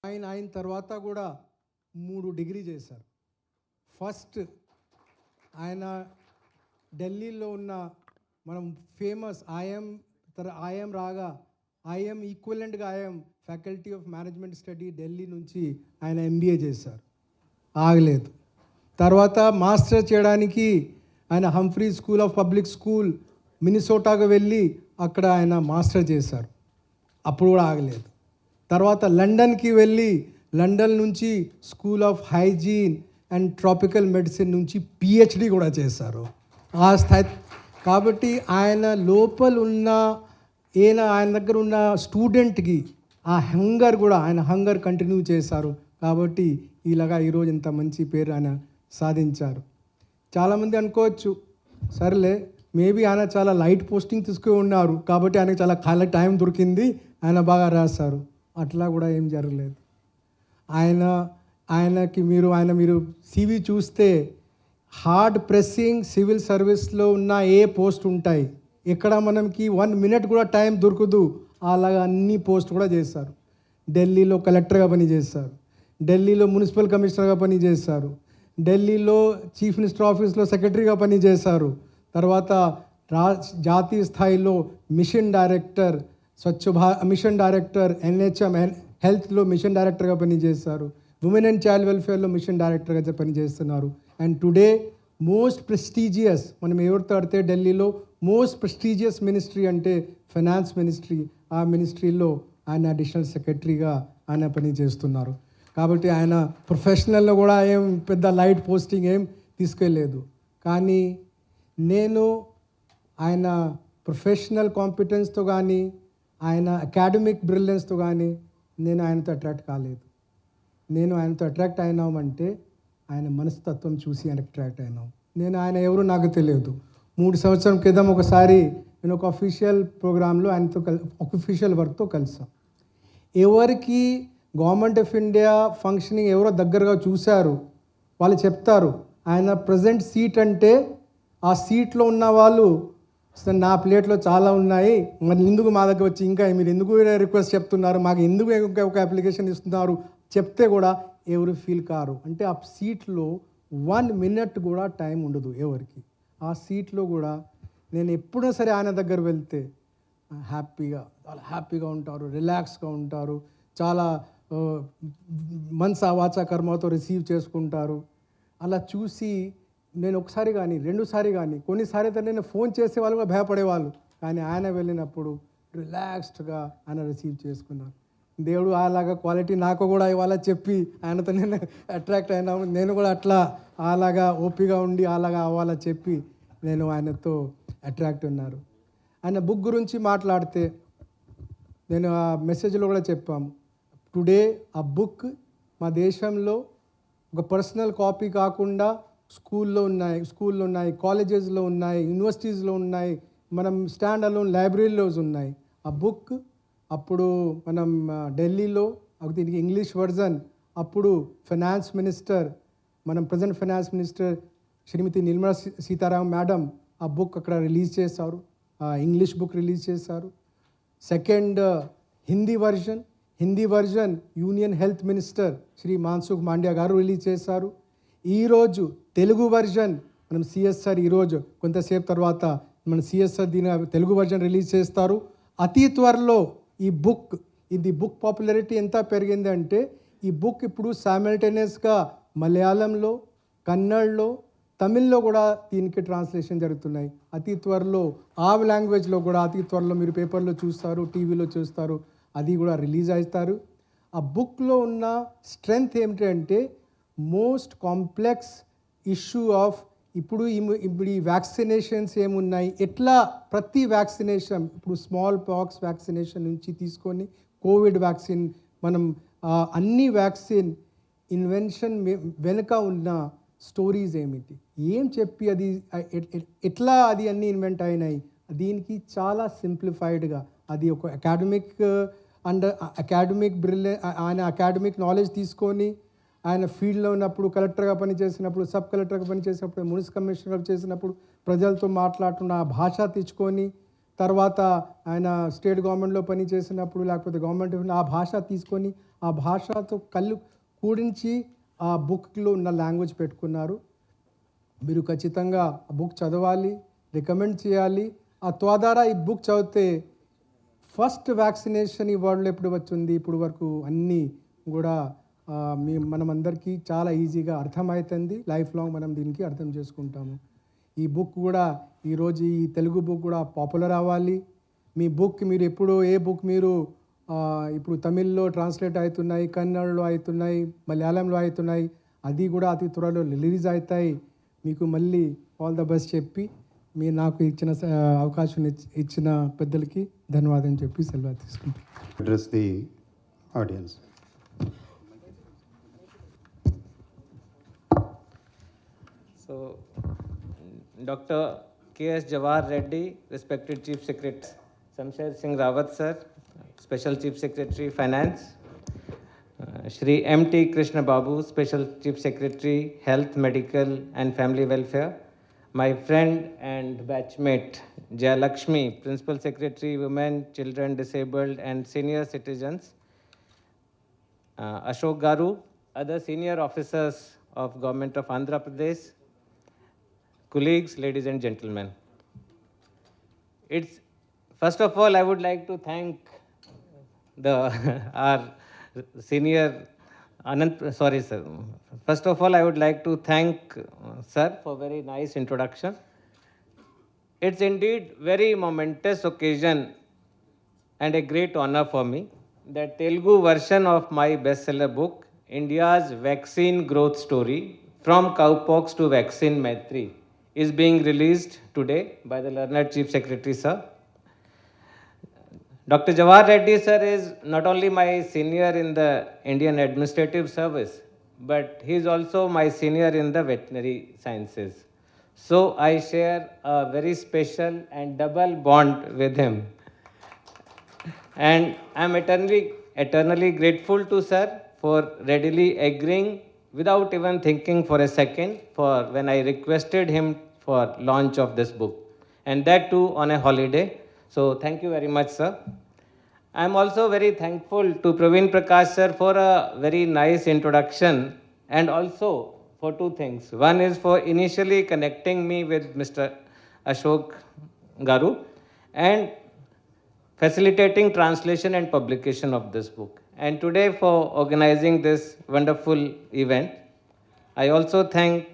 ఆయన తర్వాత కూడా 3 డిగ్రీ చేశారు. ఫస్ట్ ఆయన ఢిల్లీలో ఉన్న మనం ఫేమస్ ఐఎం రాగా ఐఎం ఈక్వలెంట్గా IM faculty of management study Delhi నుంచి ఆయన ఎంబీఏ చేశారు. ఆగలేదు. తర్వాత మాస్టర్ చేయడానికి ఆయన Humphrey school of public school మినిసోటాకు వెళ్ళి అక్కడ ఆయన మాస్టర్ చేశారు. అప్పుడు కూడా ఆగలేదు. తర్వాత లండన్కి వెళ్ళి లండన్ నుంచి school of hygiene and tropical medicine నుంచి పిహెచ్డి కూడా చేశారు. ఆ స్థాయి కాబట్టి ఆయన లోపల ఉన్న ఆయన దగ్గర ఉన్న స్టూడెంట్కి ఆ హంగర్ కంటిన్యూ చేశారు. కాబట్టి ఇలాగా ఈరోజు ఇంత మంచి పేరు ఆయన సాధించారు. చాలామంది అనుకోవచ్చు, సరేలే మేబీ ఆయన చాలా లైట్ పోస్టింగ్ తీసుకుని ఉన్నారు కాబట్టి ఆయనకు చాలా ఖాళీ టైం దొరికింది, ఆయన బాగా రాశారు. అట్లా కూడా ఏం జరగలేదు. ఆయనకి మీరు సివి చూస్తే హార్డ్ ప్రెస్సింగ్ సివిల్ సర్వీస్లో ఉన్న ఏ పోస్ట్ ఉంటాయి, ఎక్కడ మనకి 1 మినిట్ కూడా టైం దొరకదు, అలాగా అన్ని పోస్ట్ కూడా చేశారు. ఢిల్లీలో కలెక్టర్గా పనిచేశారు, ఢిల్లీలో మున్సిపల్ కమిషనర్గా పనిచేశారు, ఢిల్లీలో చీఫ్ మినిస్టర్ ఆఫీస్లో సెక్రటరీగా పనిచేశారు. తర్వాత జాతీయ స్థాయిలో mission director, mission director NHM హెల్త్లో మిషన్ డైరెక్టర్గా పనిచేశారు, ఉమెన్ అండ్ చైల్డ్ వెల్ఫేర్లో మిషన్ డైరెక్టర్గా పనిచేస్తున్నారు. అండ్ టుడే మోస్ట్ ప్రెస్టీజియస్, మనం ఎవరితో ఆడితే ఢిల్లీలో మోస్ట్ ప్రెస్టీజియస్ మినిస్ట్రీ అంటే ఫైనాన్స్ మినిస్ట్రీ, ఆ మినిస్ట్రీలో ఆయన అడిషనల్ సెక్రటరీగా ఆయన పనిచేస్తున్నారు. కాబట్టి ఆయన ప్రొఫెషనల్లో కూడా ఏం పెద్ద లైట్ పోస్టింగ్ ఏం తీసుకెళ్ళలేదు. కానీ నేను ఆయన ప్రొఫెషనల్ కాంపిటెన్స్తో కానీ ఆయన అకాడమిక్ బ్రిలియన్స్తో కానీ నేను ఆయనతో అట్రాక్ట్ కాలేదు. నేను ఆయనతో అట్రాక్ట్ అయినామంటే ఆయన మనస్తత్వం చూసి ఆయన అట్రాక్ట్ అయినాం. ఆయన ఎవరు నాకు తెలియదు. 3 సంవత్సరం క్రితం ఒకసారి నేను ఒక అఫీషియల్ ప్రోగ్రాంలో ఆయనతో అఫీషియల్ వర్క్తో కలిసాం. ఎవరికి గవర్నమెంట్ ఆఫ్ ఇండియా ఫంక్షనింగ్ ఎవరో దగ్గరగా చూశారు వాళ్ళు చెప్తారు, ఆయన ప్రజెంట్ సీట్ అంటే ఆ సీట్లో ఉన్న వాళ్ళు నా ప్లేట్లో చాలా ఉన్నాయి, మరి ఎందుకు మా దగ్గర వచ్చి ఇంకా మీరు ఎందుకు రిక్వెస్ట్ చెప్తున్నారు, మాకు ఎందుకు ఒక అప్లికేషన్ ఇస్తున్నారు చెప్తే కూడా ఎవరు ఫీల్ కారు. అంటే ఆ సీట్లో 1 మినిట్ కూడా టైం ఉండదు ఎవరికి. ఆ సీట్లో కూడా నేను ఎప్పుడూ సరే ఆయన దగ్గర వెళ్తే చాలా హ్యాపీగా ఉంటారు, రిలాక్స్గా ఉంటారు, చాలా మనసా వాచా కర్మతో రిసీవ్ చేసుకుంటారు. అలా చూసి నేను ఒకసారి కానీ 2 సారి కానీ కొన్నిసారి అయితే నేను ఫోన్ చేసే వాళ్ళు కూడా భయపడేవాళ్ళు, కానీ ఆయన వెళ్ళినప్పుడు రిలాక్స్డ్గా ఆయన రిసీవ్ చేసుకున్నారు. దేవుడు అలాగా క్వాలిటీ నాకు కూడా ఇవాళ చెప్పి ఆయనతో నేను అట్రాక్ట్ అయినాము. నేను కూడా అలాగా ఓపిగా ఉండి అలాగా అవ్వాలా చెప్పి నేను ఆయనతో అట్రాక్ట్ ఉన్నారు. ఆయన బుక్ గురించి మాట్లాడితే నేను ఆ మెసేజ్లో కూడా చెప్పాము, టుడే ఆ బుక్ మా దేశంలో ఒక పర్సనల్ కాపీ కాకుండా స్కూల్లో ఉన్నాయి, కాలేజెస్లో ఉన్నాయి, యూనివర్సిటీస్లో ఉన్నాయి, మనం స్టాండ్ అలోన్ లైబ్రరీలోస్ ఉన్నాయి. ఆ బుక్ అప్పుడు మనం ఢిల్లీలో దీనికి ఇంగ్లీష్ వర్జన్ అప్పుడు ఫైనాన్స్ మినిస్టర్, మనం present finance minister Shrimati Nirmala Sitharaman madam ఆ బుక్ అక్కడ రిలీజ్ చేశారు, ఇంగ్లీష్ బుక్ రిలీజ్ చేశారు. Second Hindi version union health minister Shri Mansukh Mandaviya garu release చేశారు. ఈరోజు తెలుగు వర్జన్ మనం సిఎస్ఆర్ ఈరోజు కొంతసేపు తర్వాత మన సిఎస్ఆర్ దీని తెలుగు వర్జన్ రిలీజ్ చేస్తారు. అతి త్వరలో ఈ బుక్ పాపులారిటీ ఎంత పెరిగింది అంటే ఈ బుక్ ఇప్పుడు సైమల్టేనియస్గా మలయాళంలో, కన్నడలో, తమిళ్లో కూడా దీనికి ట్రాన్స్లేషన్ జరుగుతున్నాయి. అతి త్వరలో ఆ లాంగ్వేజ్లో కూడా అతి త్వరలో మీరు పేపర్లో చూస్తారు, టీవీలో చూస్తారు, అది కూడా రిలీజ్ అవుతారు. ఆ బుక్లో ఉన్న స్ట్రెంగ్త్ ఏమిటంటే మోస్ట్ కాంప్లెక్స్ ఇష్యూ ఆఫ్ ఇప్పుడు ఈ వ్యాక్సినేషన్స్ ఏమున్నాయి, ఎట్లా ప్రతి వ్యాక్సినేషన్ ఇప్పుడు స్మాల్ పాక్స్ వ్యాక్సినేషన్ నుంచి తీసుకొని కోవిడ్ వ్యాక్సిన్ మనం అన్ని వ్యాక్సిన్ ఇన్వెన్షన్ వెనుక ఉన్న స్టోరీస్ ఏం చెప్పి అది ఎట్లా అది అన్నీ ఇన్వెంట్ అయినాయి, దీనికి చాలా సింప్లిఫైడ్గా అది ఒక ఆయన అకాడమిక్ నాలెడ్జ్ తీసుకొని ఆయన ఫీల్డ్లో ఉన్నప్పుడు కలెక్టర్గా పనిచేసినప్పుడు, సబ్ కలెక్టర్గా పనిచేసినప్పుడు, మున్సిపల్ కమిషనర్గా చేసినప్పుడు ప్రజలతో మాట్లాడుతున్న ఆ భాష తెచ్చుకొని తర్వాత ఆయన స్టేట్ గవర్నమెంట్లో పనిచేసినప్పుడు లేకపోతే గవర్నమెంట్ ఆ భాష తీసుకొని ఆ భాషతో కళ్ళు కూడించి ఆ బుక్లో ఉన్న లాంగ్వేజ్ పెట్టుకున్నారు. మీరు ఖచ్చితంగా ఆ బుక్ చదవాలి, రికమెండ్ చేయాలి. ఆ ద్వారా ఈ బుక్ చదివితే ఫస్ట్ వ్యాక్సినేషన్ ఈ వరల్డ్లో ఎప్పుడు వచ్చింది, ఇప్పుడు వరకు అన్నీ కూడా మనమందరికీ చాలా ఈజీగా అర్థమవుతుంది. లైఫ్ లాంగ్ మనం దీనికి అర్థం చేసుకుంటాము. ఈ బుక్ కూడా ఈరోజు ఈ తెలుగు బుక్ కూడా పాపులర్ అవ్వాలి. మీ బుక్ మీరు ఎప్పుడు ఏ బుక్ మీరు ఇప్పుడు తమిళ్లో ట్రాన్స్లేట్ అవుతున్నాయి, కన్నడలో అవుతున్నాయి, మలయాళంలో అవుతున్నాయి, అది కూడా అతి త్వరలో రిలీజ్ అవుతాయి. మీకు మళ్ళీ ఆల్ ద బెస్ట్ చెప్పి మీరు నాకు ఇచ్చిన అవకాశం ఇచ్చిన పెద్దలకి ధన్యవాదం చెప్పి సెలవు తీసుకుంటాను. Address the audience. So, Dr. K.S. Jawahar Reddy, respected Chief Secretary, Shamsher Singh Rawat sir, Special Chief Secretary Finance, Shri M.T. Krishna Babu, Special Chief Secretary Health, Medical and Family Welfare, my friend and batchmate Jaya Lakshmi, Principal Secretary Women, Children, Disabled and Senior Citizens, Ashok Garu, other senior officers of Government of Andhra Pradesh, colleagues, ladies and gentlemen. First of all, I would like to thank our senior sorry sir. First of all, I would like to thank sir for very nice introduction. It's indeed very momentous occasion and a great honor for me that Telugu version of my bestseller book, India's Vaccine Growth Story, From Cowpox to Vaccine Maitri, is being released today by the learned Chief Secretary sir. Dr. Jawahar Reddy sir is not only my senior in the Indian Administrative Service, but he is also my senior in the veterinary sciences. So I share a very special and double bond with him. And I am eternally grateful to sir for readily agreeing without even thinking for a second for when I requested him for launch of this book, and that too on a holiday. So thank you very much sir. I am also very thankful to Praveen Prakash sir for a very nice introduction, and also for two things. One is for initially connecting me with Mr. Ashok Garu and facilitating translation and publication of this book, and today for organizing this wonderful event. I also thank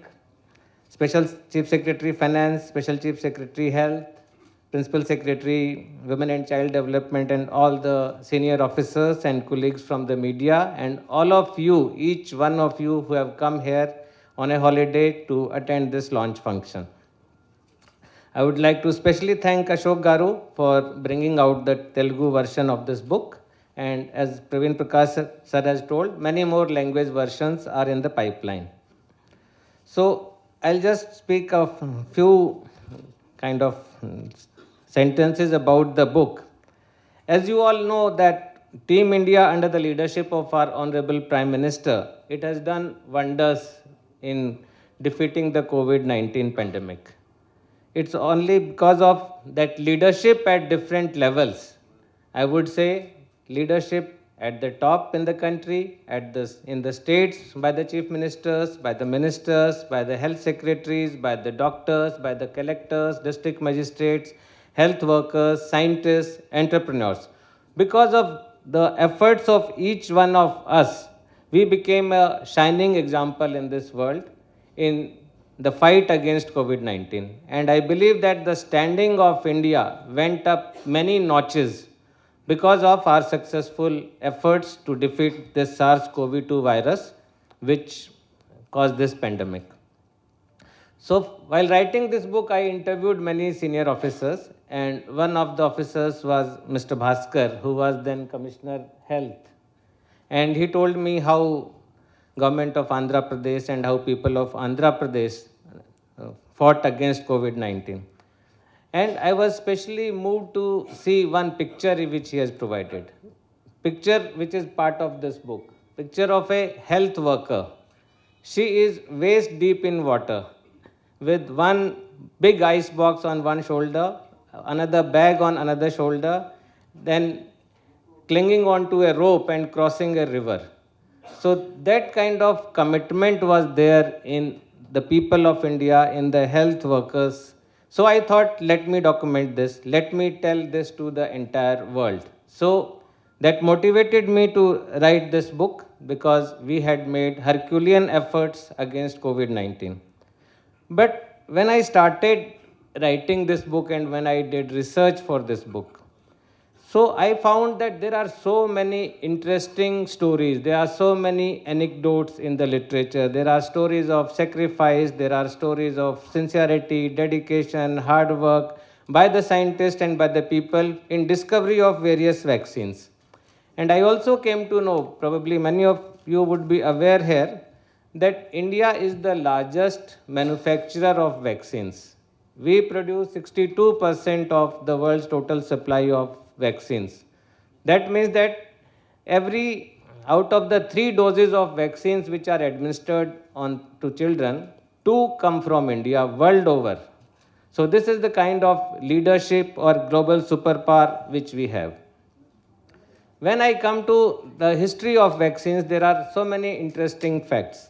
Special Chief Secretary Finance, Special Chief Secretary Health, Principal Secretary Women and Child Development, and all the senior officers and colleagues from the media, and all of you, each one of you who have come here on a holiday to attend this launch function. I would like to especially thank Ashok Garu for bringing out the Telugu version of this book, and as Praveen Prakash sir has told, many more language versions are in the pipeline. So I'll just speak of few kind of sentences about the book. As you all know that Team India under the leadership of our Honorable Prime Minister, it has done wonders in defeating the COVID-19 pandemic. It's only because of that leadership at different levels. I would say leadership at the top in the country, in the states by the chief ministers, by the ministers, by the health secretaries, by the doctors, by the collectors, district magistrates, health workers, scientists, entrepreneurs. Because of the efforts of each one of us, we became a shining example in this world in the fight against COVID-19. And I believe that the standing of India went up many notches because of our successful efforts to defeat this SARS-CoV-2 virus, which caused this pandemic. So while writing this book, I interviewed many senior officers, and one of the officers was Mr. Bhaskar, who was then Commissioner Health. And he told me how government of Andhra Pradesh and how people of Andhra Pradesh fought against COVID-19. And I was especially moved to see one picture which he has provided. Picture which is part of this book. Picture of a health worker. She is waist deep in water with one big ice box on one shoulder, another bag on another shoulder, then clinging onto a rope and crossing a river. So that kind of commitment was there in the people of India, in the health workers. So I thought, let me document this, let me tell this to the entire world. So that motivated me to write this book because we had made Herculean efforts against COVID-19. But when I started writing this book and when I did research for this book, so I found that there are so many interesting stories. There are so many anecdotes in the literature. There are stories of sacrifice. There are stories of sincerity, dedication, hard work by the scientists and by the people in discovery of various vaccines. And I also came to know, probably many of you would be aware here, that India is the largest manufacturer of vaccines. We produce 62% of the world's total supply of vaccines. That means that every out of the 3 doses of vaccines which are administered on to children, 2 come from India world over. So this is the kind of leadership or global superpower which we have. When I come to the history of vaccines, there are so many interesting facts.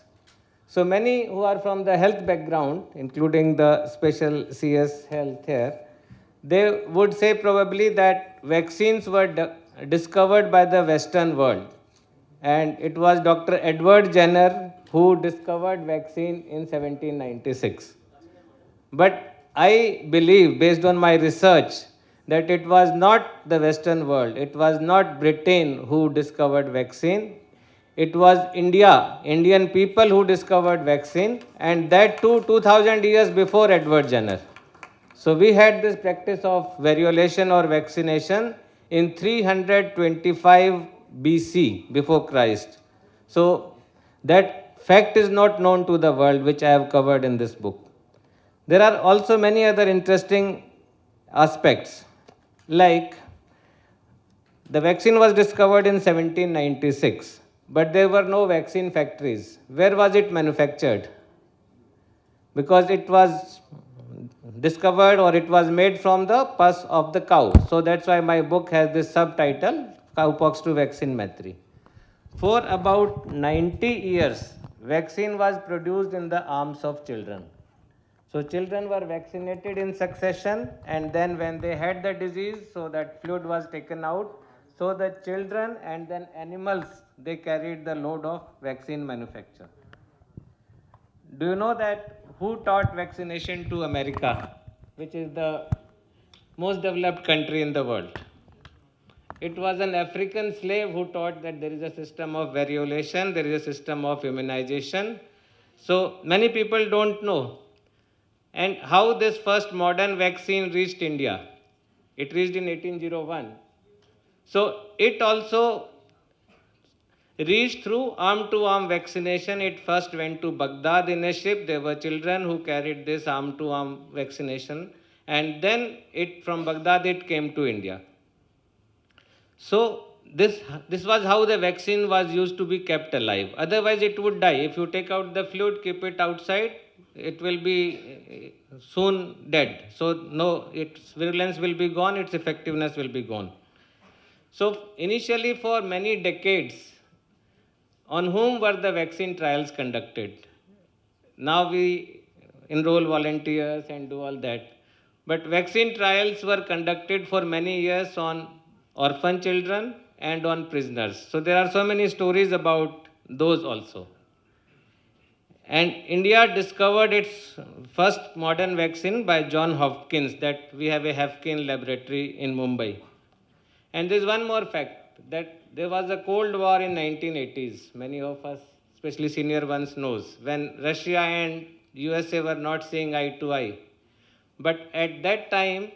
So many who are from the health background, including the special CS health here, they would say probably that vaccines were discovered by the Western world. And it was Dr. Edward Jenner who discovered vaccine in 1796. But I believe, based on my research, that it was not the Western world, it was not Britain who discovered vaccine, it was India, Indian people who discovered vaccine, and that too 2000 years before Edward Jenner. So we had this practice of variolation or vaccination in 325 BC, before Christ. So that fact is not known to the world, which I have covered in this book. There are also many other interesting aspects, like the vaccine was discovered in 1796, but there were no vaccine factories. Where was it manufactured? Because it was discovered or it was made from the pus of the cow. So that's why my book has this subtitle, Cowpox to Vaccine Mystery. For about 90 years, vaccine was produced in the arms of children. So children were vaccinated in succession, and then when they had the disease, so that fluid was taken out. So the children and then animals, they carried the load of vaccine manufacture. Do you know that who taught vaccination to America, which is the most developed country in the world? It was an African slave who taught that there is a system of variolation, there is a system of immunization. So many people don't know. And how this first modern vaccine reached India? It reached in 1801. So it also reached through arm-to-arm vaccination. It first went to Baghdad in a ship. There were children who carried this arm-to-arm vaccination. And then from Baghdad it came to India. So this was how the vaccine was used to be kept alive. Otherwise it would die. If you take out the fluid, keep it outside, it will be soon dead. So no, its virulence will be gone, its effectiveness will be gone. So initially for many decades, on whom were the vaccine trials conducted? Now we enroll volunteers and do all that. But vaccine trials were conducted for many years on orphan children and on prisoners. So there are so many stories about those also. And India discovered its first modern vaccine by John Hopkins, that we have a Hopkins laboratory in Mumbai. And there's one more fact, that there was a Cold War in 1980s. Many of us, especially senior ones, knows, when Russia and USA were not seeing eye to eye. But at that time,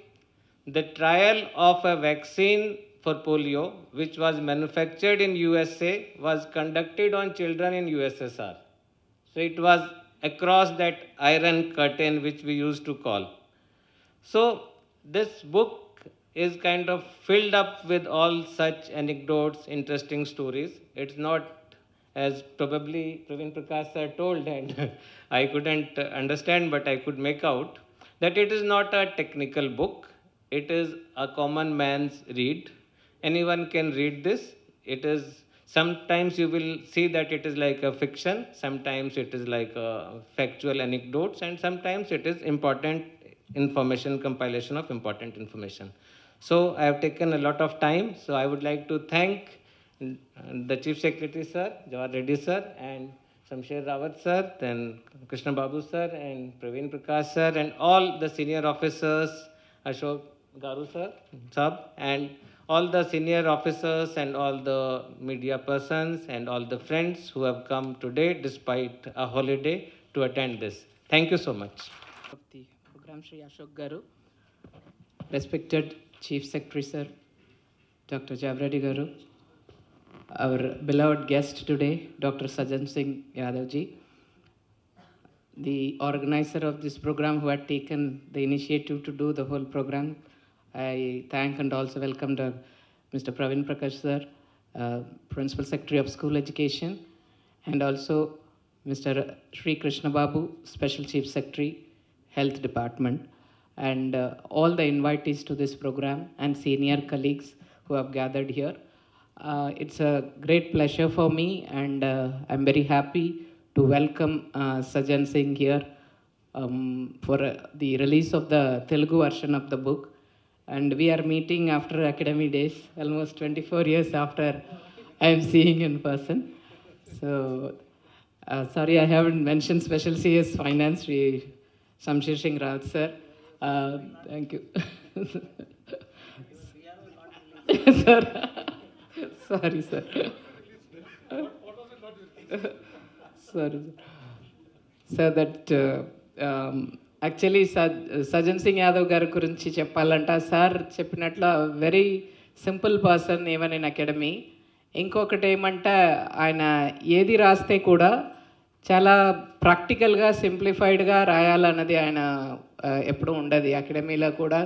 the trial of a vaccine for polio, which was manufactured in USA, was conducted on children in USSR. So it was across that iron curtain which we used to call. So this book is kind of filled up with all such anecdotes, interesting stories. It's not, as probably Praveen Prakash sir told, and I couldn't understand, but I could make out, that it is not a technical book. It is a common man's read. anyone can read this. It is, sometimes you will see that it is like a fiction, sometimes it is like a factual anecdotes, and sometimes it is important information, compilation of important information. So I have taken a lot of time. So I would like to thank the Chief Secretary sir, Jawahar Reddy sir, and Shamsher Rawat sir, then Krishna Babu sir, and Praveen Prakash sir, and all the senior officers, Ashok Garu sir, sub, and all the senior officers and all the media persons and all the friends who have come today despite a holiday to attend this. Thank you so much. Of the program, Shri Ashok Garu, respected Chief Secretary Sir, Dr. Javreddy Garu, our beloved guest today, Dr. Sajan Singh Yadav ji, the organizer of this program who had taken the initiative to do the whole program. I thank and also welcome Mr. Praveen Prakash sir, Principal Secretary of School Education, and also Mr. Sri Krishna Babu, Special Chief Secretary, Health Department, and all the invitees to this program and senior colleagues who have gathered here. It's a great pleasure for me, and I'm very happy to welcome Sajan Singh here for the release of the Telugu version of the book. And we are meeting after academy days, almost 24 years after I am seeing in person. So, sorry I haven't mentioned Special CS Finance, Sri Shamsher Singh Rawat sir. Thank you. Sir. Sorry, sir. Sorry. So that actually సజన్ సింగ్ యాదవ్ గారి గురించి చెప్పాలంట, sir చెప్పినట్లు very simple person even in academy. ఇంకొకటి ఏమంటే ఆయన ఏది రాస్తే కూడా చాలా ప్రాక్టికల్గా సింప్లిఫైడ్గా రాయాలన్నది ఆయన ఎప్పుడూ ఉండదు అకాడమీలో కూడా.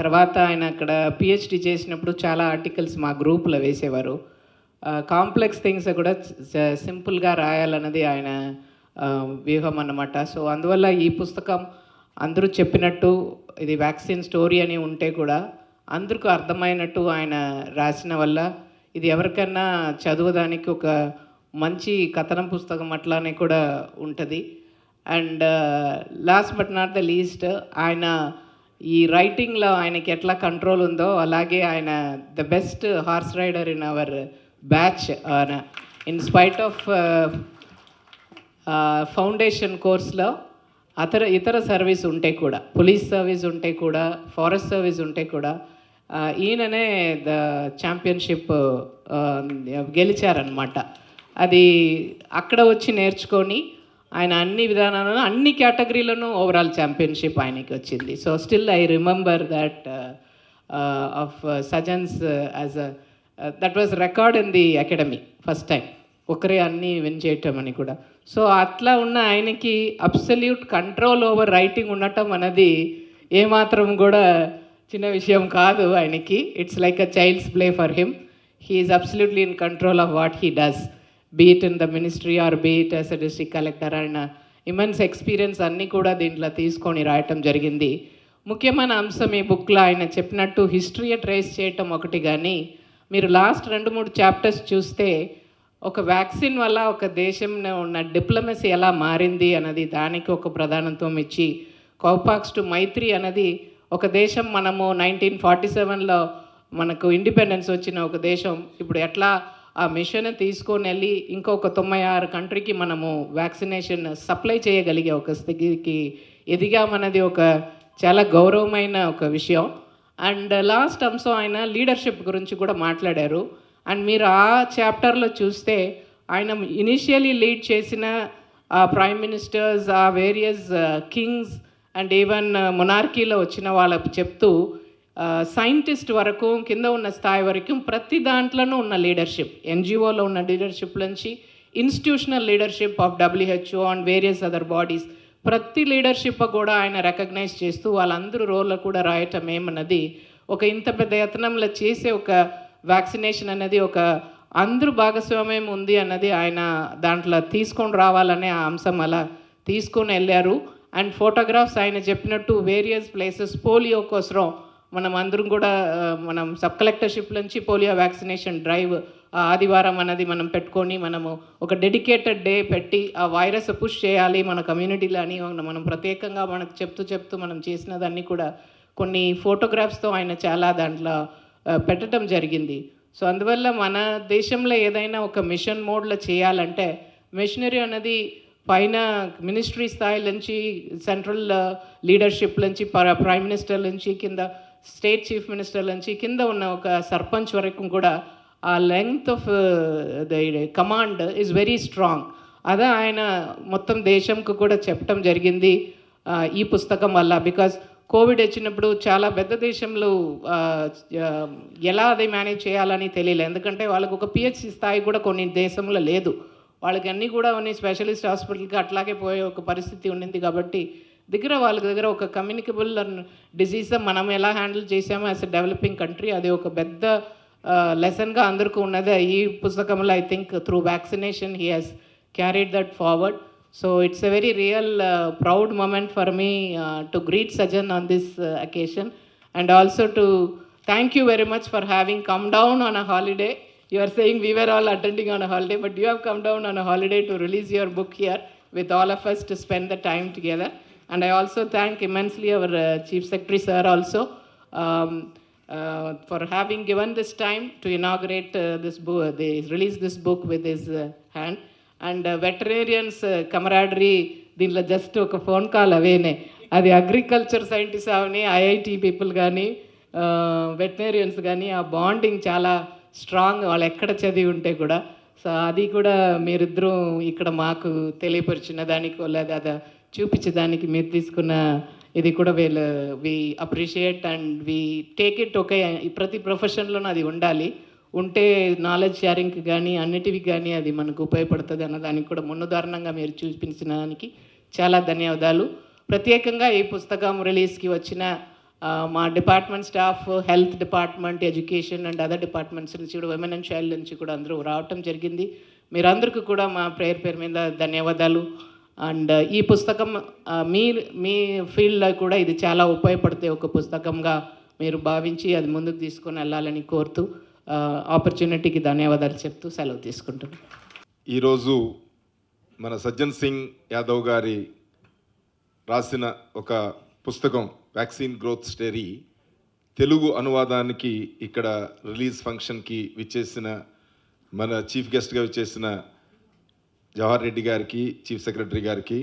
తర్వాత ఆయన అక్కడ పిహెచ్డి చేసినప్పుడు చాలా ఆర్టికల్స్ మా గ్రూప్లో వేసేవారు. కాంప్లెక్స్ థింగ్స్ కూడా సింపుల్గా రాయాలన్నది ఆయన వ్యూహం అన్నమాట. సో అందువల్ల ఈ పుస్తకం అందరూ చెప్పినట్టు ఇది వ్యాక్సిన్ స్టోరీ అని ఉంటే కూడా అందరికీ అర్థమైనట్టు ఆయన రాసిన వల్ల ఇది ఎవరికన్నా చదవడానికి ఒక మంచి కథనం పుస్తకం అట్లానే కూడా ఉంటుంది. And last but not the least, ఆయన ఈ రైటింగ్లో ఆయనకి ఎట్లా కంట్రోల్ ఉందో అలాగే ఆయన the best horse rider in our batch. In spite of foundation కోర్స్లో ఇతర సర్వీస్ ఉంటే కూడా, పోలీస్ సర్వీస్ ఉంటే కూడా, ఫారెస్ట్ సర్వీస్ ఉంటే కూడా ఈయననే ద ఛాంపియన్షిప్ గెలిచారనమాట. అది అక్కడ వచ్చి నేర్చుకొని ఆయన అన్ని విధానాలను అన్ని కేటగిరీలను ఓవరాల్ ఛాంపియన్షిప్ ఆయనకి వచ్చింది. So still I remember that of Sajjan's as that was record in the academy first time, ఒకరే అన్నీ విన్ చేయటం అని కూడా. సో అట్లా ఉన్న ఆయనకి అబ్సల్యూట్ కంట్రోల్ ఓవర్ రైటింగ్ ఉండటం అనేది ఏమాత్రం కూడా చిన్న విషయం కాదు ఆయనకి. It's like a child's play for him. He is absolutely in control of what he does, be it in the ministry or be it as a district collector. And immense experience అన్నీ కూడా దీంట్లో తీసుకొని రాయటం జరిగింది. ముఖ్యమైన అంశం ఈ బుక్లో ఆయన చెప్పినట్టు హిస్టరీ ట్రేస్ చేయటం ఒకటి, కానీ మీరు లాస్ట్ 2-3 చాప్టర్స్ చూస్తే ఒక వ్యాక్సిన్ వల్ల ఒక దేశంలో ఉన్న డిప్లొమసీ ఎలా మారింది అన్నది దానికి ఒక ప్రధానత్వం ఇచ్చి, కౌపాక్స్ టు మైత్రి అనేది ఒక దేశం మనము 1947లో మనకు ఇండిపెండెన్స్ వచ్చిన ఒక దేశం ఇప్పుడు ఎట్లా ఆ మిషన్ తీసుకొని వెళ్ళి ఇంకొక 96 కంట్రీకి మనము వ్యాక్సినేషన్ సప్లై చేయగలిగే ఒక స్థితికి ఎదిగామన్నది ఒక చాలా గౌరవమైన ఒక విషయం. అండ్ లాస్ట్ అంశం ఆయన లీడర్షిప్ గురించి కూడా మాట్లాడారు. అండ్ మీరు ఆ చాప్టర్లో చూస్తే ఆయన ఇనిషియలీ లీడ్ చేసిన ప్రైమ్ మినిస్టర్స్, ఆ వేరియస్ కింగ్స్ అండ్ ఈవెన్ మొనార్కీలో వచ్చిన వాళ్ళకు చెప్తూ సైంటిస్ట్ వరకు కింద ఉన్న స్థాయి వరకు ప్రతి దాంట్లోనూ ఉన్న లీడర్షిప్, ఎన్జిఓలో ఉన్న లీడర్షిప్ నుంచి institutional leadership of WHO and various other bodies, ప్రతి లీడర్షిప్ కూడా ఆయన రికగ్నైజ్ చేస్తూ వాళ్ళందరూ రోల్లో కూడా రాయటం ఏమన్నది ఒక ఇంత పెద్ద యత్నంలో చేసే ఒక వ్యాక్సినేషన్ అనేది ఒక అందరూ భాగస్వామ్యం ఉంది అన్నది ఆయన దాంట్లో తీసుకొని రావాలనే ఆ అంశం అలా తీసుకొని వెళ్ళారు. అండ్ ఫోటోగ్రాఫ్స్ ఆయన చెప్పినట్టు వేరియస్ ప్లేసెస్ పోలియో కోసం మనం అందరం కూడా మనం సబ్ కలెక్టర్షిప్ నుంచి పోలియో వ్యాక్సినేషన్ డ్రైవ్ ఆదివారం అనేది మనం పెట్టుకొని మనము ఒక డెడికేటెడ్ డే పెట్టి ఆ వైరస్ పుష్ చేయాలి మన కమ్యూనిటీలో అని మనం ప్రత్యేకంగా మనకు చెప్తూ మనం చేసిన దాన్ని కూడా కొన్ని ఫోటోగ్రాఫ్స్తో ఆయన చాలా దాంట్లో పెట్టడం జరిగింది. సో అందువల్ల మన దేశంలో ఏదైనా ఒక మిషన్ మోడ్లో చేయాలంటే మిషనరీ అనేది పైన మినిస్ట్రీ స్థాయి నుంచి సెంట్రల్ లీడర్షిప్ నుంచి ప్రైమ్ మినిస్టర్ నుంచి కింద స్టేట్ చీఫ్ మినిస్టర్ నుంచి కింద ఉన్న ఒక సర్పంచ్ వరకు కూడా ఆ length of the command is very strong. అదే ఆయన మొత్తం దేశంకు కూడా చెప్పడం జరిగింది ఈ పుస్తకం వల్ల. బికాజ్ కోవిడ్ వచ్చినప్పుడు చాలా పెద్ద దేశంలో ఎలా అది మేనేజ్ చేయాలని తెలియలేదు. ఎందుకంటే వాళ్ళకు ఒక పిహెచ్సి స్థాయి కూడా కొన్ని దేశంలో లేదు. వాళ్ళకి అన్నీ కూడా కొన్ని స్పెషలిస్ట్ హాస్పిటల్కి అట్లాగే పోయే ఒక పరిస్థితి ఉండింది. కాబట్టి వాళ్ళ దగ్గర ఒక కమ్యూనికబుల్ డిసీజ్ మనం ఎలా హ్యాండిల్ చేసామో యాజ్ ఎ డెవలపింగ్ కంట్రీ అది ఒక పెద్ద లెసన్గా అందరికీ ఉన్నది. ఈ పుస్తకంలో I think through vaccination he has carried that forward. So it's a very real proud moment for me to greet Sajan on this occasion, and also to thank you very much for having come down on a holiday. You are saying we were all attending on a holiday, but you have come down on a holiday to release your book here with all of us to spend the time together. And I also thank immensely our Chief Secretary sir also for having given this time to inaugurate this book, they release this book with his hand. And veterinarians camaraderie దీంట్లో just ఒక phone call అవేనే. అది agriculture scientist అవని IIT people కానీ veterinarians కానీ ఆ bonding చాలా strong వాళ్ళు ఎక్కడ చదివి ఉంటే కూడా. సో అది కూడా మీరిద్దరూ ఇక్కడ మాకు తెలియపరిచిన దానికి లేదా అది చూపించడానికి మీరు తీసుకున్న ఇది కూడా we appreciate and we take it. Okay, ప్రతి ప్రొఫెషన్లోనూ అది ఉండాలి. ఉంటే నాలెడ్జ్ షేరింగ్కి కానీ అన్నిటివి కానీ అది మనకు ఉపయోగపడుతుంది అన్నదానికి కూడా మున్నుదారణంగా మీరు చూపించిన దానికి చాలా ధన్యవాదాలు. ప్రత్యేకంగా ఈ పుస్తకం రిలీజ్కి వచ్చిన మా department staff, health department, education and other departments నుంచి కూడా, విమెన్ అండ్ చైల్డ్ నుంచి కూడా అందరూ రావటం జరిగింది. మీరందరికీ కూడా మా పేరు మీద ధన్యవాదాలు. అండ్ ఈ పుస్తకం మీ ఫీల్డ్లో కూడా ఇది చాలా ఉపయోగపడితే ఒక పుస్తకంగా మీరు భావించి అది ముందుకు తీసుకొని వెళ్ళాలని కోరుతూ ఆపర్చునిటీకి ధన్యవాదాలు చెప్తూ సెలవు తీసుకుంటున్నాను. ఈరోజు మన సజ్జన్ సింగ్ యాదవ్ గారి రాసిన ఒక పుస్తకం వ్యాక్సిన్ గ్రోత్ స్టోరీ తెలుగు అనువాదానికి ఇక్కడ రిలీజ్ ఫంక్షన్కి విచ్చేసిన మన చీఫ్ గెస్ట్గా విచ్చేసిన జవహర్ రెడ్డి గారికి, చీఫ్ సెక్రటరీ గారికి,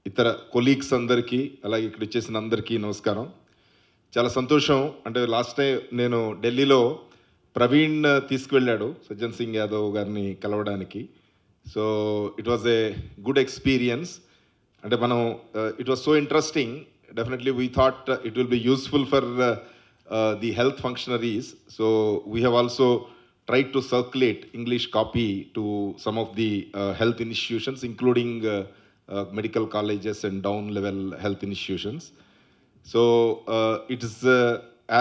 ఇతర కొలీగ్స్ అందరికీ, అలాగే ఇక్కడ వచ్చేసిన అందరికీ నమస్కారం. చాలా సంతోషం. అంటే లాస్ట్ టైం నేను ఢిల్లీలో ప్రవీణ్ తీసుకువెళ్ళాడు సజ్జన్ సింగ్ యాదవ్ గారిని కలవడానికి. So it was a good experience. అంటే మనం it was so interesting. Definitely we thought it will be useful for the health functionaries. So we have also tried to circulate English copy to some of the health institutions, including medical colleges and down-level health institutions. So it is,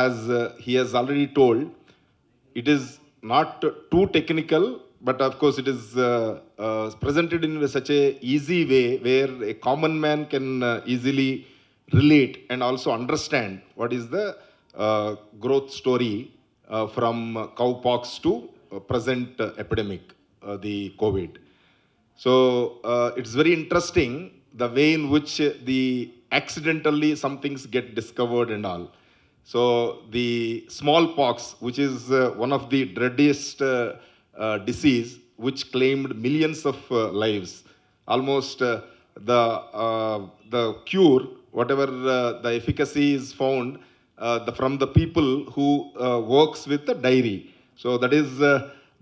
as he has already told, it is not too technical, but of course it is presented in such a easy way where a common man can easily relate and also understand what is the growth story from cowpox to present epidemic, the COVID. So it's very interesting the way in which the accidentally some things get discovered and all. So the smallpox, which is one of the dreadiest disease, which claimed millions of lives, almost the cure, whatever the efficacy is found from the people who works with the dairy. So that is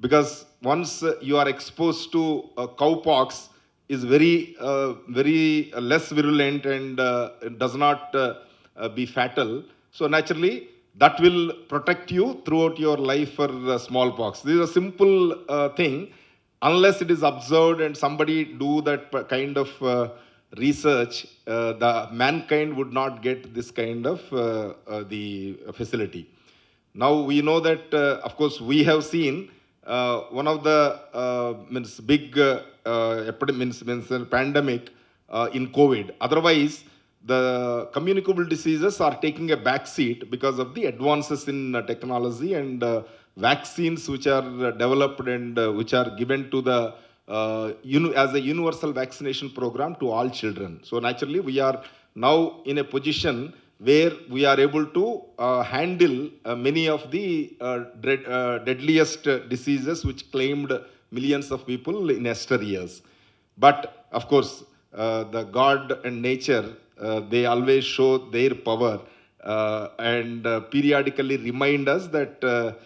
because once you are exposed to cowpox, is very less virulent and does not be fatal. So naturally that will protect you throughout your life for smallpox. This is a simple thing. Unless it is observed and somebody do that kind of research, the mankind would not get this kind of the facility. Now we know that of course we have seen one of the big epidemic pandemic in COVID. Otherwise the communicable diseases are taking a back seat because of the advances in technology and vaccines which are developed and which are given to the as a universal vaccination program to all children. So naturally, we are now in a position where we are able to handle many of the deadliest diseases which claimed millions of people in yester years. But of course, the God and nature, they always show their power and periodically remind us that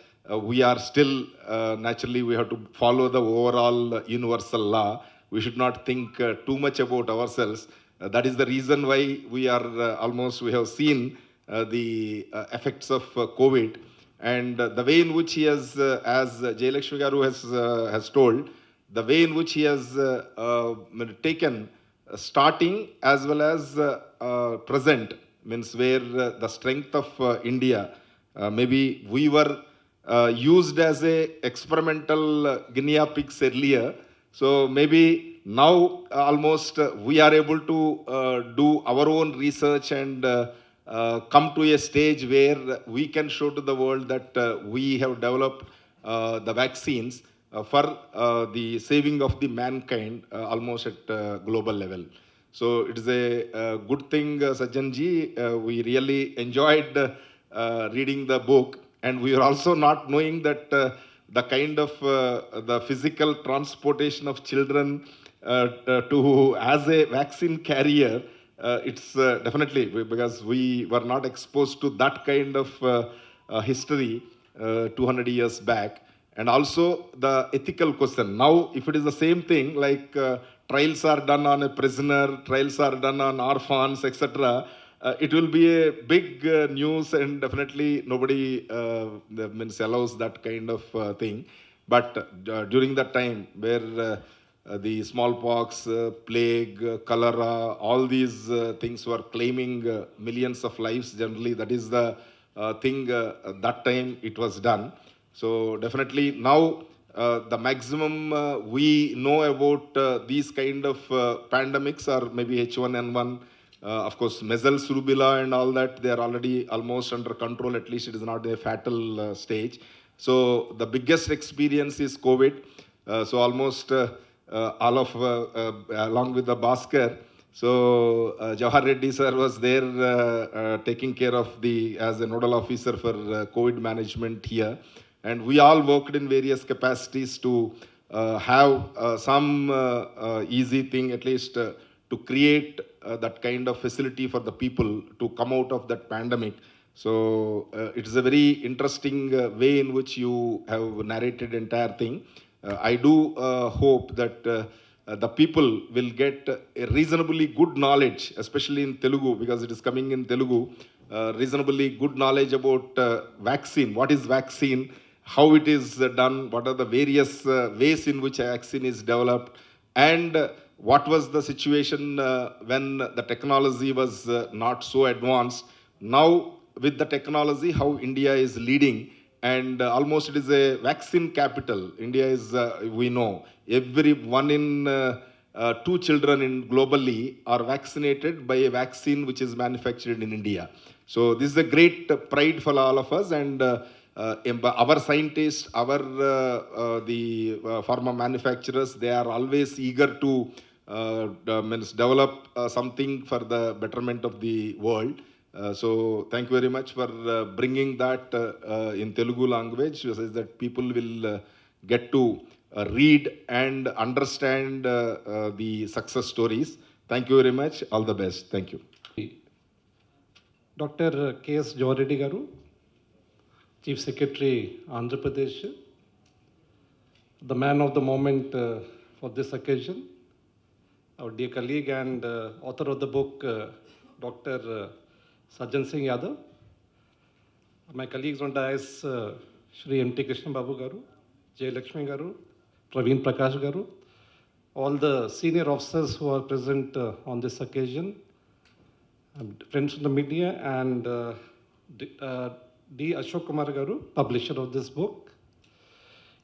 we are still, naturally, we have to follow the overall universal law. We should not think too much about ourselves. That is the reason why we are we have seen the effects of COVID. And the way in which he has, as Jayalakshmi Garu has told, the way in which he has taken starting as well as present, means where the strength of India, maybe we were used as a experimental guinea pigs earlier. So maybe now almost we are able to do our own research and come to a stage where we can show to the world that we have developed the vaccines for the saving of the mankind almost at global level. So it is a good thing, Sajjanji. We really enjoyed reading the book, and we are also not knowing that the kind of the physical transportation of children to as a vaccine carrier, it's definitely because we were not exposed to that kind of history 200 years back. And also the ethical question. Now, if it is the same thing, like trials are done on a prisoner, trials are done on orphans, etc., it will be a big news, and definitely nobody allows that kind of thing. But during that time where the smallpox, plague, cholera, all these things were claiming millions of lives, generally that is the thing that time it was done. So definitely now the maximum we know about these kind of pandemics are maybe H1N1, of course measles, rubella and all that, they are already almost under control, at least it is not a fatal stage. So the biggest experience is COVID. So almost all of, along with the Bhaskar, so Jawahar Reddy sir was there taking care of as a nodal officer for COVID management here. And we all worked in various capacities to have some easy thing, at least to create that kind of facility for the people to come out of that pandemic. So it is a very interesting way in which you have narrated entire thing. I do hope that the people will get a reasonably good knowledge, especially in Telugu, because it is coming in Telugu, reasonably good knowledge about vaccine. What is vaccine? How it is done? What are the various ways in which a vaccine is developed? And what was the situation when the technology was not so advanced? Now, with the technology, how India is leading, and almost it is a vaccine capital. India is, we know, every 1 in 2 children in globally are vaccinated by a vaccine which is manufactured in India. So this is a great pride for all of us, and our scientists, the pharma manufacturers, they are always eager to develop something for the betterment of the world. So thank you very much for bringing that in Telugu language, so that people will get to read and understand the success stories. Thank you very much. All the best. Thank you. Dr. K.S. Jawahar Reddy Garu, Chief Secretary, Andhra Pradesh, the man of the moment for this occasion, our dear colleague and author of the book, Dr. Sajjan Singh Yadav, my colleagues on dais, Shri M.T. Krishna Babu Garu, Jayalakshmi Garu, Praveen Prakash Garu, all the senior officers who are present on this occasion, friends from the media, and D. Ashok Kumar Garu, publisher of this book.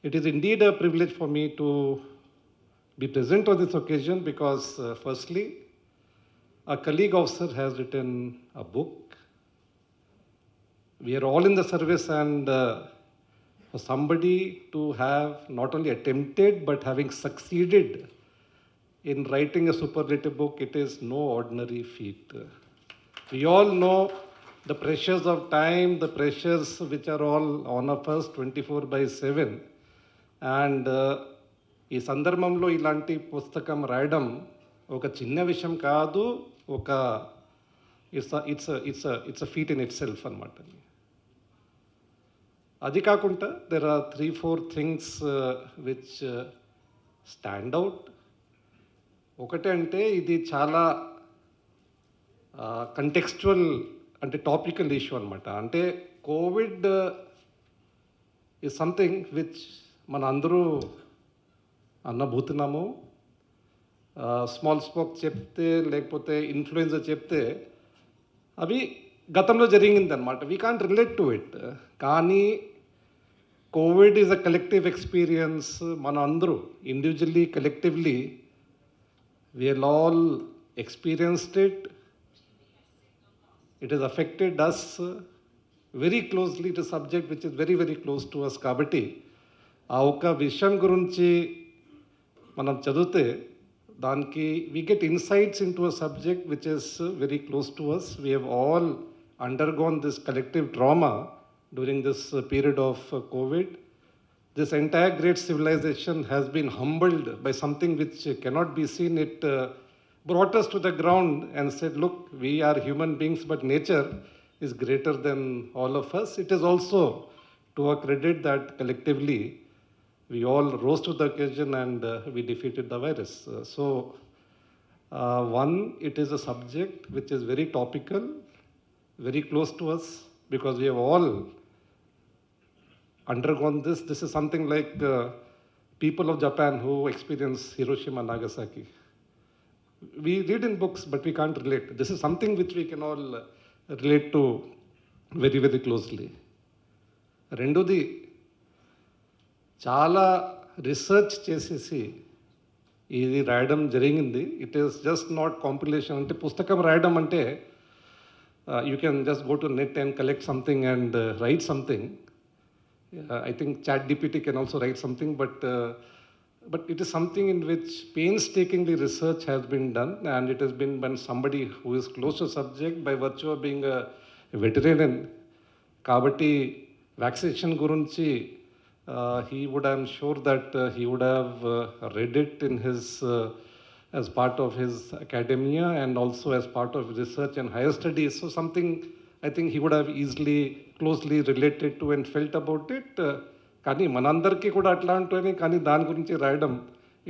It is indeed a privilege for me to be present on this occasion because, firstly, a colleague officer has written a book. We are all in the service, and for somebody to have not only attempted but having succeeded in writing a superlative book, it is no ordinary feat. We all know the pressures of time, the pressures which are all on of us 24/7. And ఈ సందర్భంలో ఇలాంటి పుస్తకం రాయడం ఒక చిన్న విషయం కాదు, ఒక it's a feat in itself అనమాట. అది కాకుండా there are 3-4 things which stand out. ఒకటి అంటే ఇది చాలా కంటెక్స్చువల్ అంటే టాపికల్ ఇష్యూ అనమాట. అంటే కోవిడ్ ఈజ్ సంథింగ్ విచ్ మన అందరూ అన్నబోతున్నాము. స్మాల్ స్పాక్ చెప్తే లేకపోతే ఇన్ఫ్లుయెన్జా చెప్తే అవి గతంలో జరిగిందనమాట. We can't relate to it. కానీ Covid is a collective experience. మన అందరూ individually collectively we all experienced it. It has affected us very closely. It is a subject which is very, very close to us. Kabatti, ఆ ఒక్క విషయం గురించి మనం చదివితే దానికి we get insights into a subject which is very close to us. We have all undergone this collective trauma during this period of COVID. This entire great civilization has been humbled by something which cannot be seen. It brought us to the ground and said, look, we are human beings, but nature is greater than all of us. It is also to our credit that collectively we all rose to the occasion and we defeated the virus. One, it is a subject which is very topical, very close to us, because we have all undergone this. This is something like people of Japan who experience Hiroshima, Nagasaki. We read in books, but we can't relate. This is something which we can all relate to very, very closely. రెండోది, చాలా research చేసేసి ఇది రాయడం జరిగింది. It is just not compilation. అంటే పుస్తకం రాయడం అంటే you can just go to net and collect something and write something. I think ChatGPT can also write something, but it is something in which painstakingly research has been done, and it has been by somebody who is close to the subject by virtue of being a veteran. Kabatti vaccination gurunchi, he would, I'm sure that he would have read it in his as part of his academia and also as part of research and higher studies. So something I think he would have easily closely related to and felt about it. కానీ మనందరికీ కూడా అట్లా ఉంటుంది. కానీ దాని గురించి రాయడం,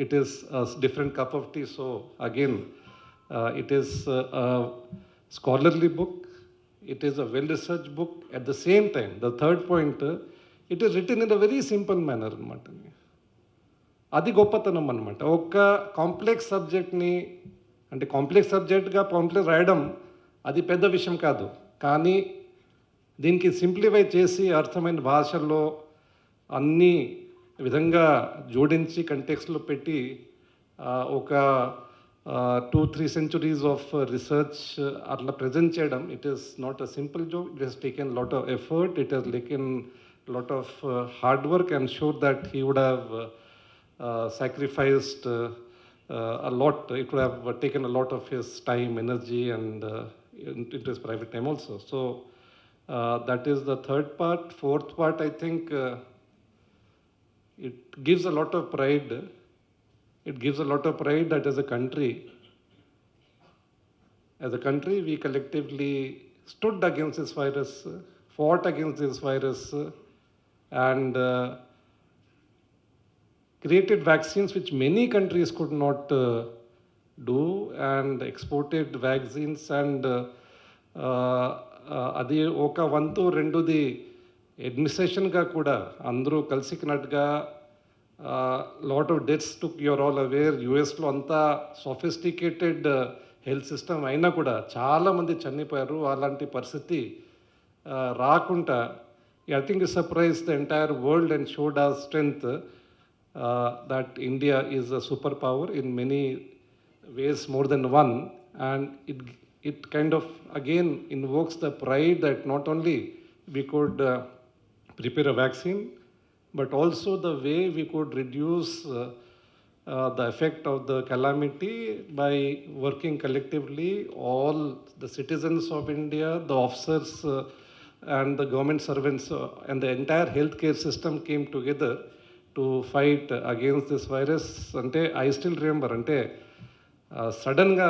it is different cup of tea. So again it is scholarly book, it is a well research book. At the same time the third point, it is written in a very simple manner అనమాట. అది గొప్పతనం అనమాట. ఒక complex సబ్జెక్ట్ని, అంటే complex సబ్జెక్ట్గా pamphlet రాయడం అది పెద్ద విషయం కాదు. కానీ దీనికి సింప్లిఫై చేసి అర్థమైన భాషల్లో అన్ని విధంగా జోడించి కంటెక్స్లో పెట్టి ఒక 2-3 centuries ఆఫ్ రీసెర్చ్ అట్లా ప్రజెంట్ చేయడం, it is not a simple job. It has taken lot of effort, it has taken lot of hard work. I'm sure that he would have sacrificed a lot. It would have taken a lot of his time, energy, and into his private time also. So that is the third part. Fourth part, I think it gives a lot of pride. It gives a lot of pride that as a country, we collectively stood against this virus, fought against this virus, and created vaccines which many countries could not do, and exported vaccines. And అది ఒక వంతు. రెండోది, అడ్మినిస్ట్రేషన్గా కూడా అందరూ కలిసినట్టుగా lot of deaths took, you are all aware. యూఎస్లో అంతా సొఫిస్టికేటెడ్ హెల్త్ సిస్టమ్ అయినా కూడా చాలామంది చనిపోయారు. అలాంటి పరిస్థితి రాకుండా I think it surprise the entire world and showed hour strength that India is a superpower in many ways, more than one. and it kind of again invokes the pride that not only we could prepare a vaccine, but also the way we could reduce the effect of the calamity by working collectively, all the citizens of India, the officers and the government servants and the entire healthcare system came together to fight against this virus. Ante, I still remember, సడన్గా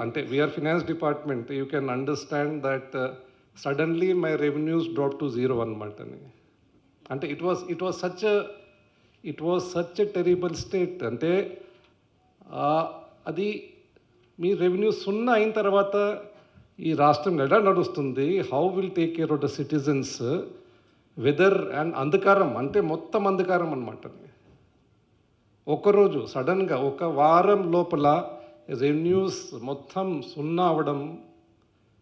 అంటే we are finance department you can understand that suddenly my revenues drop to zero అనమాట అని అంటే it was such a terrible state అంటే అది మీ revenue సున్నా అయిన తర్వాత ఈ రాష్ట్రం ఎలా నడుస్తుంది, how will take care of the citizens, whether and అంధకారం అంటే మొత్తం అంధకారం అనమాట. ఒకరోజు సడన్గా ఒక వారం లోపల రెవెన్యూస్ మొత్తం సున్నా అవ్వడం,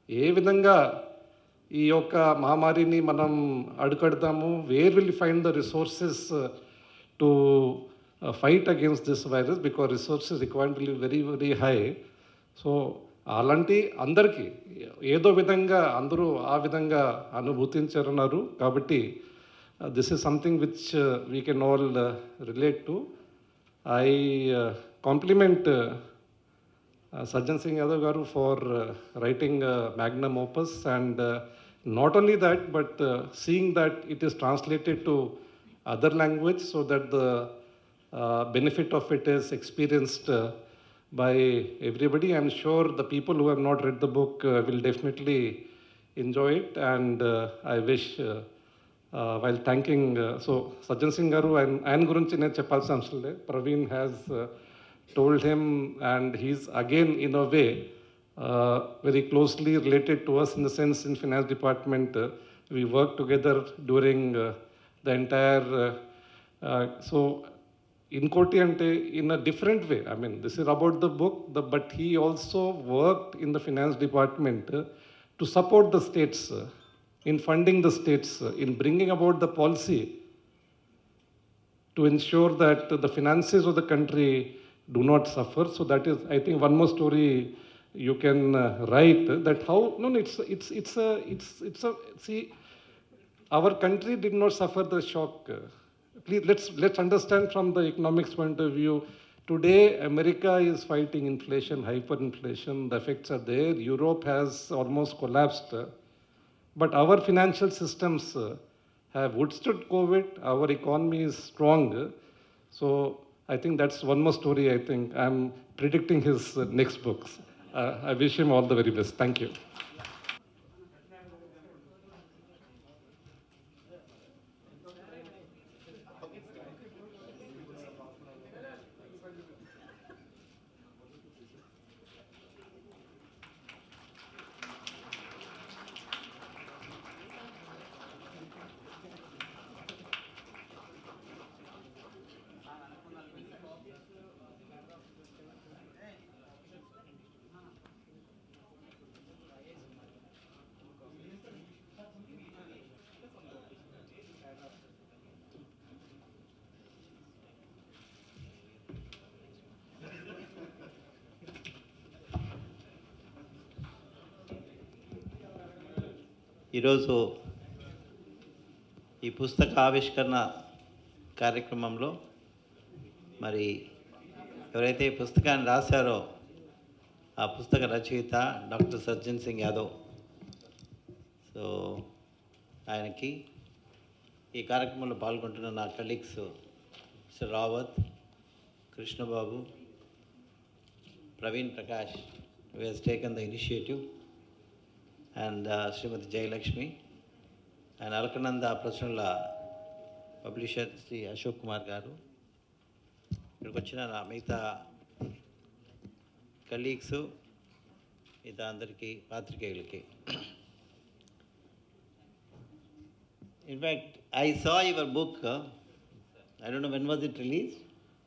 ఏ విధంగా ఈ యొక్క మహమ్మారిని మనం అడ్డుకడతాము, where will find the resources to fight against this virus because resources required will very very high. So అలాంటి అందరికీ ఏదో విధంగా అందరూ ఆ విధంగా అనుభూతించారన్నారు. కాబట్టి this is something which we can all relate to. I compliment Sajjan Singh Yadav garu for writing magnum opus, and not only that, but seeing that it is translated to other language so that the benefit of it is experienced by everybody. I'm sure the people who have not read the book will definitely enjoy it, and I wish while thanking, so Sajjan Singh garu, ఆయన గురించి నేను చెప్పాల్సిన అవసరం లేదు. Praveen has told him, and he's again in a way very closely related to us in the sense in finance department we worked together during the entire so inkoti ante in a different way. I mean, this is about the book, but he also worked in the finance department to support the states in funding the states, in bringing about the policy to ensure that the finances of the country do not suffer. So that is, I think, one more story you can write, that how, no, it's a, see, our country did not suffer the shock. Please, let's understand from the economics point of view. Today, America is fighting inflation, hyperinflation, the effects are there. Europe has almost collapsed. But our financial systems have withstood COVID. Our economy is strong. So I think that's one more story. I think I'm predicting his next books. I wish him all the very best. Thank you. ఈరోజు ఈ పుస్తక ఆవిష్కరణ కార్యక్రమంలో మరి ఎవరైతే ఈ పుస్తకాన్ని రాశారో ఆ పుస్తక రచయిత డాక్టర్ సజ్జన్ సింగ్ యాదవ్, సో ఆయనకి ఈ కార్యక్రమంలో పాల్గొంటున్న నా colleagues mister Rawat, Krishnababu, Praveen Prakash, who has taken the initiative, and Srimati Jayalakshmi, and Alkananda Prasanna publisher Sri Ashok Kumar garu, ఇక్కడికి వచ్చిన నా మిగతా కలీగ్స్, మిగతా అందరికీ పాత్రికేయులకి. In fact I saw your book, I don't know when was it release.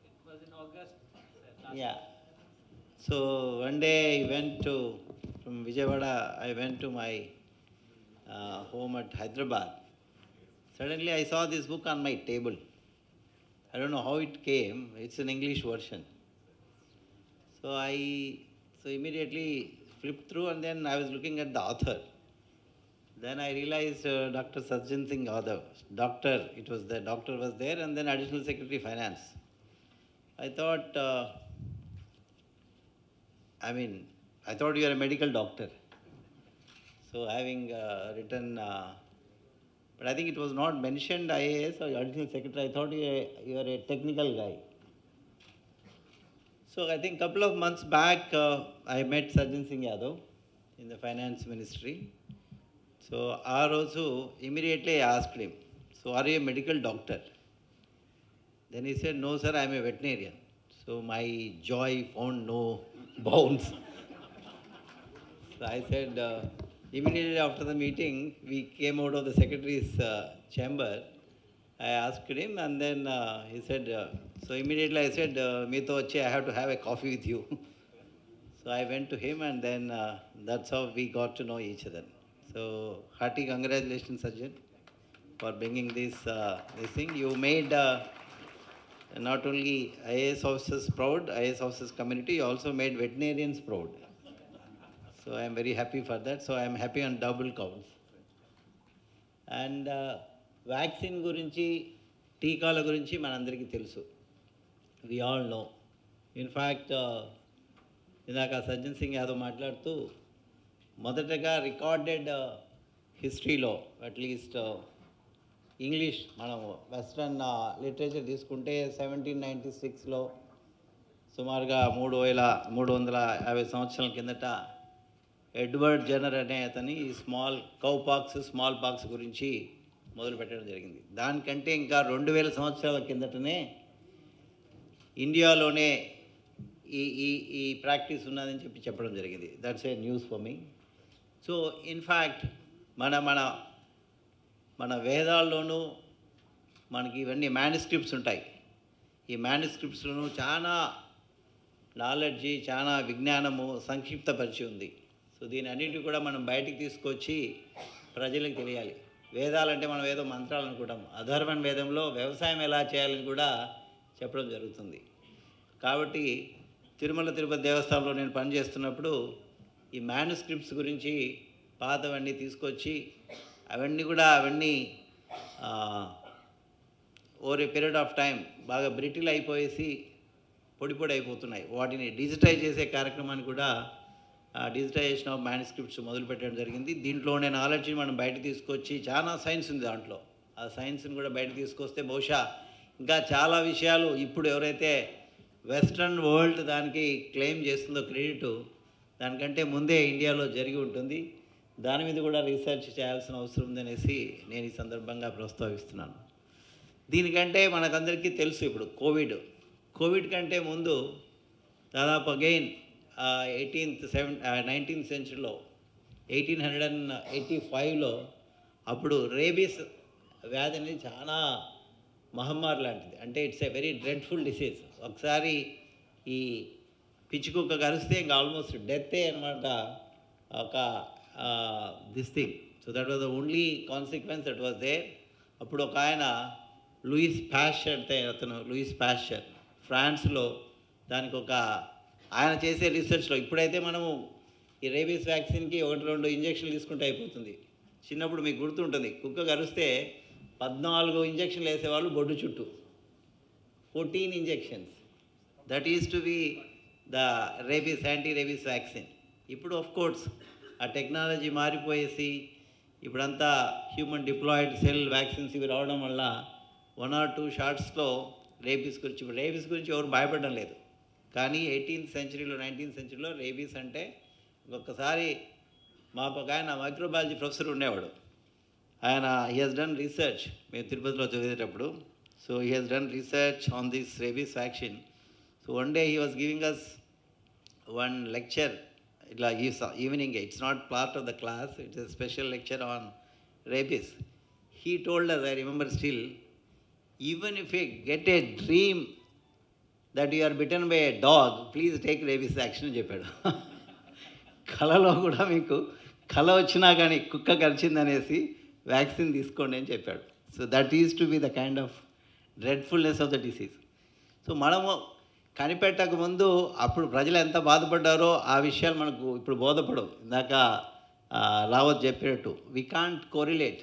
It was in August. Yeah. So one day I went to, from Vijayawada, I went to my home at Hyderabad. Suddenly I saw this book on my table. I don't know how it came. It's an English version. So So immediately flipped through, and then I was looking at the author. Then I realized Dr. Sajjan Singh Yadav, doctor, it was the doctor was there, and then Additional Secretary Finance. I thought, I thought you are a medical doctor. So having written, but I think it was not mentioned IAS or Additional Secretary. I thought you are a technical guy. So I think couple of months back, I met Sajjan Singh Yadav in the Finance Ministry. So also immediately I asked him, so are you a medical doctor? Then he said, no sir, I am a veterinarian. So my joy found no bounds. So I said, immediately after the meeting, we came out of the secretary's chamber. I asked him, and then he said, so immediately I said, Meeto Ache, I have to have a coffee with you. So I went to him, and then that's how we got to know each other. So hearty congratulations, Sajjan, for bringing this thing. You made not only IAS officers proud, IAS officers community, you also made veterinarians proud. So I am very happy for that. So I am happy on double counts. And vaccine గురించి టీకాల గురించి మనందరికీ తెలుసు. We all know. In fact, ఇందాక సజ్జన్ సింగ్ యాదవ్ మాట్లాడుతూ మొదటగా recorded హిస్టరీలో at least English మనం వెస్ట్రన్ లిటరేచర్ తీసుకుంటే 1796లో సుమారుగా 350 సంవత్సరాల కిందట ఎడ్వర్డ్ జెన్నర్ అనే అతని స్మాల్ స్మాల్ పాక్స్ గురించి మొదలు పెట్టడం జరిగింది. దానికంటే ఇంకా 2000 సంవత్సరాల కిందటనే ఇండియాలోనే ఈ ప్రాక్టీస్ ఉన్నదని చెప్పడం జరిగింది. That's a news for me. So in fact మన వేదాల్లోనూ మనకి ఇవన్నీ మ్యానుస్క్రిప్ట్స్ ఉంటాయి. ఈ మ్యానుస్క్రిప్ట్స్లోనూ చాలా నాలెడ్జి, చాలా విజ్ఞానము సంక్షిప్తపరిచి ఉంది. సో దీని అన్నింటినీ కూడా మనం బయటికి తీసుకొచ్చి ప్రజలకు తెలియాలి. వేదాలంటే మనం ఏదో మంత్రాలు అనుకుంటాం. అధర్వణ వేదంలో వ్యవసాయం ఎలా చేయాలని కూడా చెప్పడం జరుగుతుంది. కాబట్టి తిరుమల తిరుపతి దేవస్థానంలో నేను పనిచేస్తున్నప్పుడు ఈ మ్యానుస్క్రిప్ట్స్ గురించి పాతవన్నీ తీసుకొచ్చి అవన్నీ over a period of time బాగా బ్రిటిల్ అయిపోయేసి పొడి అయిపోతున్నాయి. వాటిని డిజిటైజ్ చేసే కార్యక్రమాన్ని కూడా డిజిటైజేషన్ ఆఫ్ మ్యానుస్క్రిప్ట్స్ మొదలుపెట్టడం జరిగింది. దీంట్లోనే నాలెడ్జ్ని మనం బయట తీసుకొచ్చి, చాలా సైన్స్ ఉంది దాంట్లో, ఆ సైన్స్ని కూడా బయట తీసుకొస్తే బహుశా ఇంకా చాలా విషయాలు ఇప్పుడు ఎవరైతే వెస్ట్రన్ వరల్డ్ దానికి క్లెయిమ్ చేస్తుందో క్రెడిట్, దానికంటే ముందే ఇండియాలో జరిగి ఉంటుంది. దాని మీద కూడా రీసెర్చ్ చేయాల్సిన అవసరం ఉందనేసి నేను ఈ సందర్భంగా ప్రస్తావిస్తున్నాను. దీనికంటే మనకందరికీ తెలుసు, ఇప్పుడు కోవిడ్ కంటే ముందు దాదాపు అగైన్ 19th సెంచరీలో 1885లో అప్పుడు రేబీస్ వ్యాధి అనేది చాలా మహమ్మారి లాంటిది. అంటే it's a very dreadful disease. ఒకసారి ఈ పిచ్చి కుక్క కరిస్తే ఇంకా ఆల్మోస్ట్ డెత్తే అనమాట ఒక this thing. So that was the only consequence that was there. అప్పుడు ఒక ఆయన లూయిస్ ప్యాస్చర్ ఫ్రాన్స్లో దానికి ఒక ఆయన చేసే రీసెర్చ్లో, ఇప్పుడైతే మనము ఈ రేబీస్ వ్యాక్సిన్కి 1-2 ఇంజక్షన్లు తీసుకుంటే అయిపోతుంది. చిన్నప్పుడు మీకు గుర్తుంటుంది, కుక్క కరిస్తే 14 ఇంజక్షన్లు వేసేవాళ్ళు బొడ్డు చుట్టూ, 14 injections. That is to be the anti rabies vaccine. ఇప్పుడు ఆఫ్ కోర్స్ ఆ టెక్నాలజీ మారిపోయేసి ఇప్పుడంతా హ్యూమన్ డిప్లాయిడ్ సెల్ వ్యాక్సిన్స్ ఇవి రావడం వల్ల 1 or 2 షాట్స్లో రేబీస్ గురించి ఎవరు భయపడడం లేదు. కానీ 19th సెంచరీలో రేబీస్ అంటే ఒక్కొక్కసారి మాకు ఒక ఆయన మైక్రోబయాలజీ ప్రొఫెసర్ ఉండేవాడు. ఆయన హీ హాజ్ డన్ రీసెర్చ్, మేము తిరుపతిలో చదివేటప్పుడు. So he has done research on this rabies vaccine. So one day he was giving us one lecture, ఇట్లా evening, it's not part of the class, it's a special lecture on rabies. He told us, I remember still, even if you get a dream that you are bitten by a dog, please take rabies vaccine అని చెప్పాడు. కళలో కూడా మీకు కళ వచ్చినా కానీ కుక్క కరిచిందనేసి vaccine తీసుకోండి అని చెప్పాడు. So that is to be the kind of dreadfulness of the disease. So మనము కనిపెట్టక ముందు అప్పుడు ప్రజలు ఎంత బాధపడ్డారో ఆ విషయాలు మనకు ఇప్పుడు బోధపడవు. ఇందాక రావత్ చెప్పినట్టు వి కాంట్ కోరిలేట్.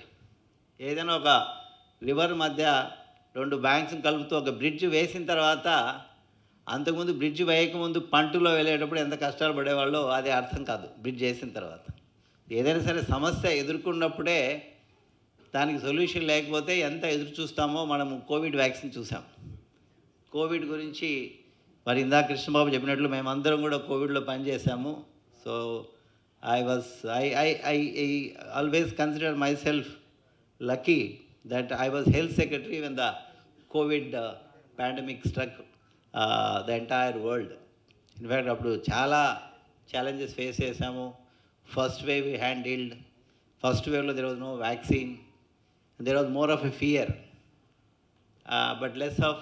ఏదైనా ఒక రివర్ మధ్య 2 బ్యాంక్స్ని కలుపుతూ ఒక బ్రిడ్జ్ వేసిన తర్వాత అంతకుముందు బ్రిడ్జ్ వేయకముందు పంటలో వెళ్ళేటప్పుడు ఎంత కష్టాలు పడేవాళ్ళో అది అర్థం కాదు బ్రిడ్జ్ వేసిన తర్వాత. ఏదైనా సరే సమస్య ఎదుర్కొన్నప్పుడే దానికి సొల్యూషన్ లేకపోతే ఎంత ఎదురు చూస్తామో మనము కోవిడ్ వ్యాక్సిన్ చూసాం. కోవిడ్ గురించి మరి ఇందాక కృష్ణబాబు చెప్పినట్లు మేమందరం కూడా కోవిడ్లో పనిచేసాము. So I always consider myself lucky that I was health secretary when the Covid pandemic struck the entire world. In fact అప్పుడు చాలా ఛాలెంజెస్ ఫేస్ చేసాము. First wave we handled. First వేవ్లో there was no vaccine. There was more of a fear, but less of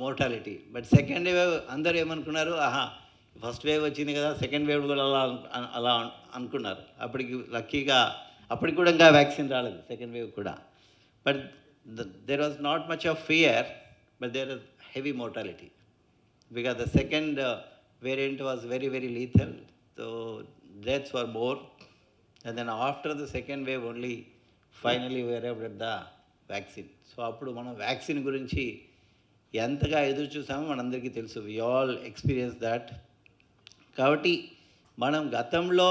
mortality. But second wave అందరూ ఏమనుకున్నారు, first wave వచ్చింది కదా second wave కూడా అలా అనుకున్నారు. అప్పటికి లక్కీగా అప్పటికి కూడా ఇంకా వ్యాక్సిన్ రాలేదు సెకండ్ వేవ్ కూడా. But there was not much of fear, but there was heavy mortality because the second variant was very, very lethal. So deaths were more. And then after the second wave only, finally we arrived at the vaccine. So అప్పుడు మనం vaccine గురించి ఎంతగా ఎదురు చూసామో మనందరికీ తెలుసు. We all experience that. కాబట్టి మనం గతంలో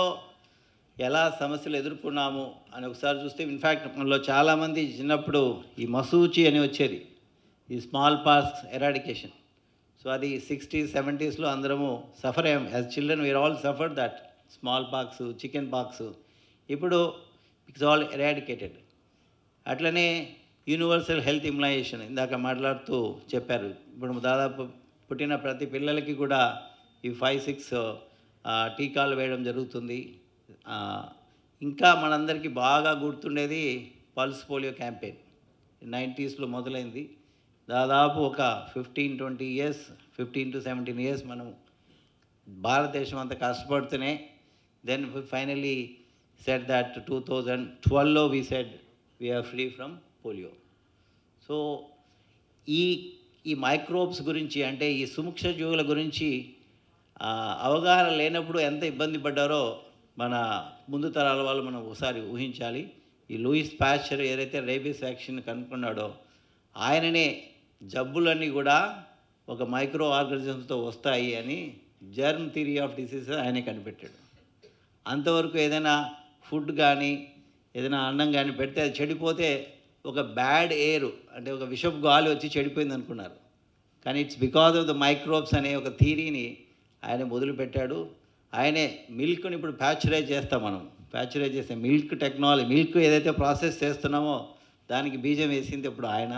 ఎలా సమస్యలు ఎదుర్కొన్నాము అని ఒకసారి చూస్తే, ఇన్ఫ్యాక్ట్ మనలో చాలామంది చిన్నప్పుడు ఈ మసూచి అని వచ్చేది, ఈ స్మాల్ పాక్స్ ఎరాడికేషన్. సో అది 60s, 70sలో అందరము సఫర్ అయ్యాం. As children we are all suffered that smallpox, chicken pox. ఇప్పుడు ఇట్స్ ఆల్ ఎరాడికేటెడ్. అట్లనే యూనివర్సల్ హెల్త్ ఇమ్యునైజేషన్ ఇందాక మాట్లాడుతూ చెప్పారు. ఇప్పుడు దాదాపు పుట్టిన ప్రతి పిల్లలకి కూడా ఈ 5-6 టీకాలు వేయడం జరుగుతుంది. ఇంకా మనందరికీ బాగా గుర్తుండేది పల్స్ పోలియో క్యాంపెయిన్ 90sలో మొదలైంది. దాదాపు ఒక 15-20 years, 15 to 17 years మనం భారతదేశం అంతా కష్టపడుతూనే దెన్ ఫైనలీ సెడ్ దట్ 2012లో we said we are free from polio. So ఈ మైక్రోబ్స్ గురించి, అంటే ఈ సూక్ష్మ జీవుల గురించి అవగాహన లేనప్పుడు ఎంత ఇబ్బంది పడ్డారో మన ముందు తరాల వాళ్ళు మనం ఒకసారి ఊహించాలి. ఈ లూయిస్ పాస్చర్ ఏదైతే రేబీస్ వ్యాక్సిన్ కనుక్కున్నాడో ఆయననే జబ్బులన్నీ కూడా ఒక మైక్రో ఆర్గానిజమ్స్తో వస్తాయి అని జర్మ్ థియరీ ఆఫ్ డిసీజెస్ ఆయనే కనిపెట్టాడు. అంతవరకు ఏదైనా ఫుడ్ కానీ ఏదైనా అన్నం కానీ పెడితే అది చెడిపోతే ఒక బ్యాడ్ ఎయిర్, అంటే ఒక విషపు గాలి వచ్చి చెడిపోయింది అనుకున్నారు. కానీ it's because of the microbes అనే ఒక థియరీని ఆయన మొదలుపెట్టాడు. ఆయనే మిల్క్ని ఇప్పుడు ప్యాస్చరైజ్ చేస్తాం మనం. ప్యాస్చరైజ్ చేసే మిల్క్ టెక్నాలజీ, మిల్క్ ఏదైతే ప్రాసెస్ చేస్తున్నామో దానికి బీజం వేసింది ఇప్పుడు ఆయన.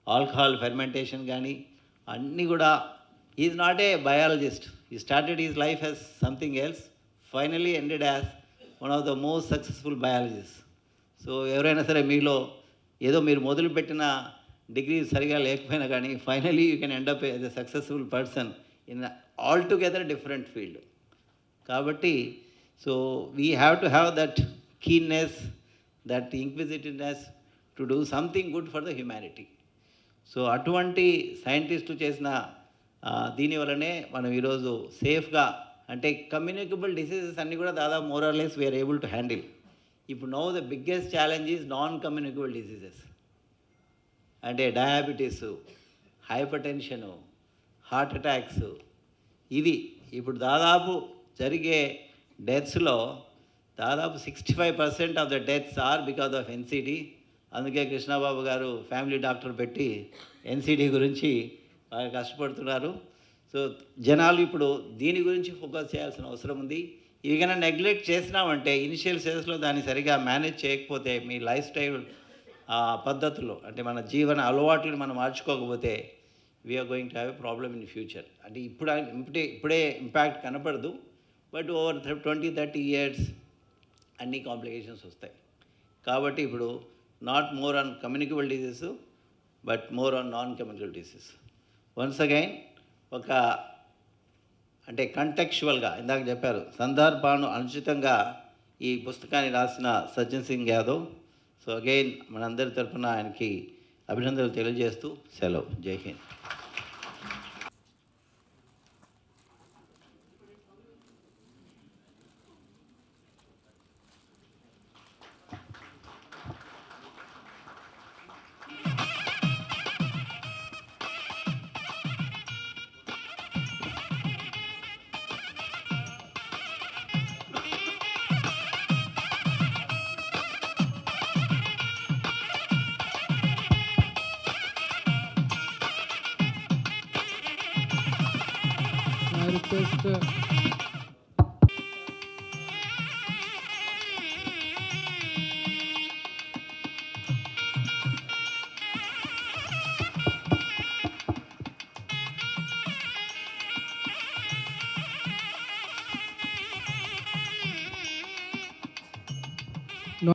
ఆల్కహాల్ ఫెర్మెంటేషన్ కానీ అన్నీ కూడా. He's not a biologist. He started his life as something else, finally ended as one of the most successful biologist. So ఎవరైనా సరే మీలో ఏదో మీరు మొదలుపెట్టిన డిగ్రీ సరిగా లేకపోయినా కానీ finally you can end up as a successful person in all together different field. కాబట్టి so we have to have that keenness, that inquisitiveness to do something good for the humanity. So అటువంటి సైంటిస్టులు చేసిన దీనివల్లనే మనం ఈరోజు సేఫ్గా, అంటే communicable diseases అన్నీ కూడా దాదాపు more or less we are able to handle. ఇప్పుడు now the biggest challenge is non communicable diseases, అంటే diabetes, hypertension, heart attacks. ఇవి ఇప్పుడు దాదాపు జరిగే డెత్స్లో దాదాపు 65% of the deaths are because of NCD. అందుకే కృష్ణబాబు గారు ఫ్యామిలీ డాక్టర్ పెట్టి ఎన్సిడి గురించి బాగా కష్టపడుతున్నారు. సో జనాలు ఇప్పుడు దీని గురించి ఫోకస్ చేయాల్సిన అవసరం ఉంది. ఇవి కన్నా నెగ్లెక్ట్ చేసినామంటే, ఇనిషియల్ స్టేజ్లో దాన్ని సరిగా మేనేజ్ చేయకపోతే, మీ లైఫ్ స్టైల్ పద్ధతులు, అంటే మన జీవన అలవాట్లను మనం మార్చుకోకపోతే we are going to have a problem in future. అంటే ఇప్పుడే ఇంపాక్ట్ కనపడదు, బట్ ఓవర్ 20-30 years అన్ని కాంప్లికేషన్స్ వస్తాయి. కాబట్టి ఇప్పుడు not more on communicable diseases but more on non communicable diseases. Once again ఒక అంటే కంటెక్చువల్గా ఇందాక చెప్పారు, సందర్భాను అనుచితంగా ఈ పుస్తకాన్ని రాసిన సజ్జన్ సింగ్ యాదవ్. సో అగైన్ మనందరి తరఫున ఆయనకి అభినందనలు తెలియజేస్తూ సెలవు. జై Hind. request. No.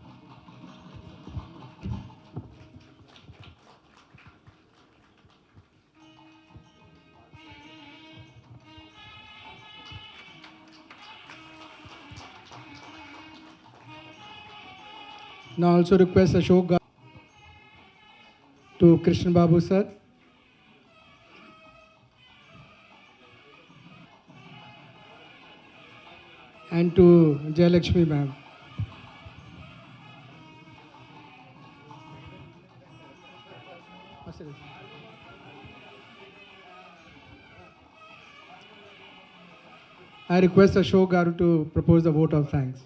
Now also request Ashok to Krishnan Babu sir. And to Jayalakshmi ma'am. I request Ashok Garu to propose the vote of thanks.